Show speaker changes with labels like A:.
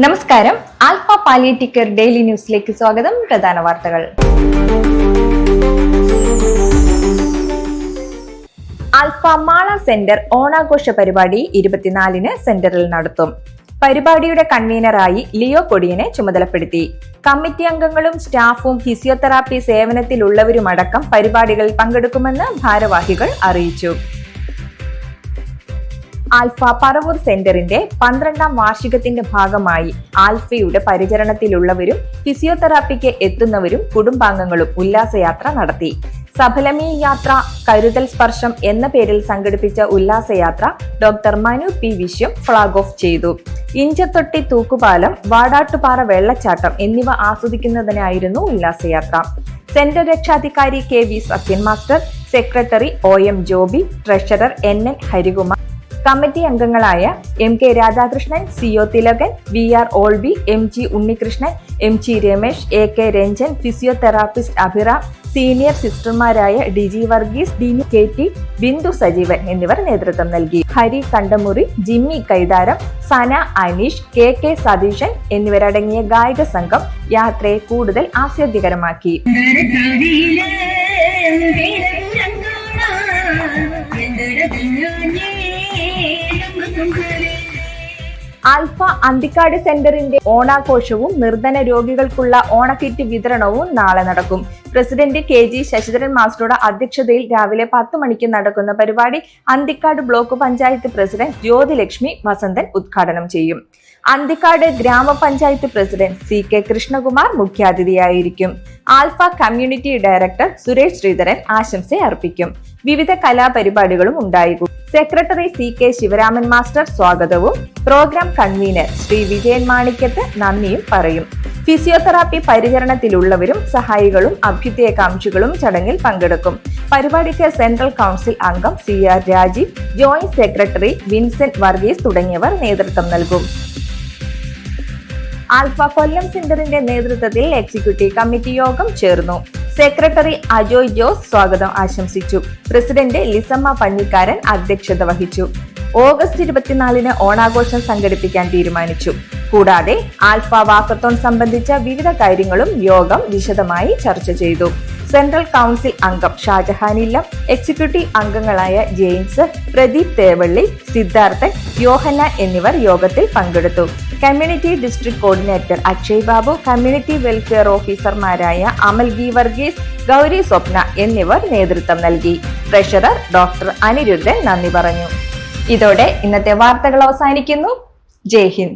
A: നമസ്കാരം. Alpha palliative care daily ന്യൂസിലേക്ക് സ്വാഗതം. പ്രധാന വാർത്തകൾ. ആൽഫ മാള സെന്റർ ഓണാഘോഷ പരിപാടി 24-ന് സെന്ററിൽ നടത്തും. പരിപാടിയുടെ കൺവീനറായി ലിയോ കൊടിയനെ ചുമതലപ്പെടുത്തി. കമ്മിറ്റി അംഗങ്ങളും സ്റ്റാഫും ഫിസിയോതെറാപ്പി സേവനത്തിലുള്ളവരുമടക്കം പരിപാടികളിൽ പങ്കെടുക്കുമെന്ന് ഭാരവാഹികൾ അറിയിച്ചു. ആൽഫ പറവൂർ സെന്ററിന്റെ 12ാം വാർഷികത്തിന്റെ ഭാഗമായി ആൽഫയുടെ പരിചരണത്തിലുള്ളവരും ഫിസിയോതെറാപ്പിക്ക് എത്തുന്നവരും കുടുംബാംഗങ്ങളും ഉല്ലാസയാത്ര നടത്തി. സഫലമീ യാത്ര കരുതൽ സ്പർശം എന്ന പേരിൽ സംഘടിപ്പിച്ച ഉല്ലാസയാത്ര doctor Manu P Vishwam flag off ചെയ്തു. ഇഞ്ചത്തൊട്ടി തൂക്കുപാലം, വാടാട്ടുപാറ വെള്ളച്ചാട്ടം എന്നിവ ആസ്വദിക്കുന്നതിനായിരുന്നു ഉല്ലാസയാത്ര. സെന്റർ രക്ഷാധികാരി K V Sathyan master, secretary O M Joby, treasurer N N Harikumar, committee അംഗങ്ങളായ M K Radhakrishnan, C O Thilakan, V R Olby, M G Unnikrishnan, M G Ramesh, A K Ranjan, physiotherapist Abhiram, senior സിസ്റ്റർമാരായ D G Varghese, Dini K T, Bindu Sajeevan എന്നിവർ നേതൃത്വം നൽകി. ഹരി കണ്ടമുറി, ജിമ്മി കൈതാരം, സന അനീഷ്, കെ കെ സതീശൻ എന്നിവരടങ്ങിയ ഗായക സംഘം യാത്രയെ കൂടുതൽ ആസ്വാദ്യകരമാക്കി. ആൽഫ അന്തിക്കാട് സെന്ററിന്റെ ഓണാഘോഷവും നിർധന രോഗികൾക്കുള്ള ഓണക്കിറ്റ് വിതരണവും നാളെ നടക്കും. പ്രസിഡന്റ് കെ ജി ശശിധരൻ മാസ്റ്ററുടെ അധ്യക്ഷതയിൽ രാവിലെ 10 മണിക്ക് നടക്കുന്ന പരിപാടി അന്തിക്കാട് ബ്ലോക്ക് പഞ്ചായത്ത് പ്രസിഡന്റ് ജ്യോതിലക്ഷ്മി വസന്തൻ ഉദ്ഘാടനം ചെയ്യും. അന്തിക്കാട് ഗ്രാമപഞ്ചായത്ത് പ്രസിഡന്റ് സി കെ കൃഷ്ണകുമാർ മുഖ്യാതിഥിയായിരിക്കും. Alpha community director Suresh Sreedharan ആശംസ അർപ്പിക്കും. വിവിധ കലാപരിപാടികളും ഉണ്ടായിരിക്കും. Secretary C K Sivaraman master സ്വാഗതവും പ്രോഗ്രാം കൺവീനർ ശ്രീ വിജയൻ മാണിക്കത്ത് നന്ദിയും പറയും. ഫിസിയോതെറാപ്പി പരിചരണത്തിലുള്ളവരും സഹായികളും അഭ്യുദയകാംക്ഷികളും ചടങ്ങിൽ പങ്കെടുക്കും. പരിപാടിക്ക് സെൻട്രൽ കൗൺസിൽ അംഗം C R Rajeev, joint secretary Vincent Varghese തുടങ്ങിയവർ നേതൃത്വം നൽകും. ആൽഫ കൊല്ലം സെന്ററിന്റെ നേതൃത്വത്തിൽ എക്സിക്യൂട്ടീവ് കമ്മിറ്റി യോഗം ചേർന്നു. സെക്രട്ടറി അജോയ് ജോസ് സ്വാഗതം ആശംസിച്ചു. പ്രസിഡന്റ് ലിസമ്മ പഞ്ഞിക്കാരൻ അധ്യക്ഷത വഹിച്ചു. ഓഗസ്റ്റ് 24-ന് ഓണാഘോഷം സംഘടിപ്പിക്കാൻ തീരുമാനിച്ചു. കൂടാതെ ആൽഫ വാക്കത്തോൺ സംബന്ധിച്ച വിവിധ കാര്യങ്ങളും യോഗം വിശദമായി ചർച്ച ചെയ്തു. സെൻട്രൽ കൗൺസിൽ അംഗം ഷാജഹാനില്ലം, എക്സിക്യൂട്ടീവ് അംഗങ്ങളായ ജെയിംസ്, പ്രദീപ് തേവള്ളി, സിദ്ധാർത്ഥൻ, യോഹന്ന എന്നിവർ യോഗത്തിൽ പങ്കെടുത്തു. Community district coordinator Akshay Babu, community welfare ഓഫീസർമാരായ അമൽ ഗി വർഗീസ്, ഗൗരി സ്വപ്ന എന്നിവർ നേതൃത്വം നൽകി. ട്രഷറർ ഡോക്ടർ അനിരുദ്ധൻ നന്ദി പറഞ്ഞു. ഇതോടെ ഇന്നത്തെ വാർത്തകൾ അവസാനിക്കുന്നു. ജയ് ഹിന്ദ്.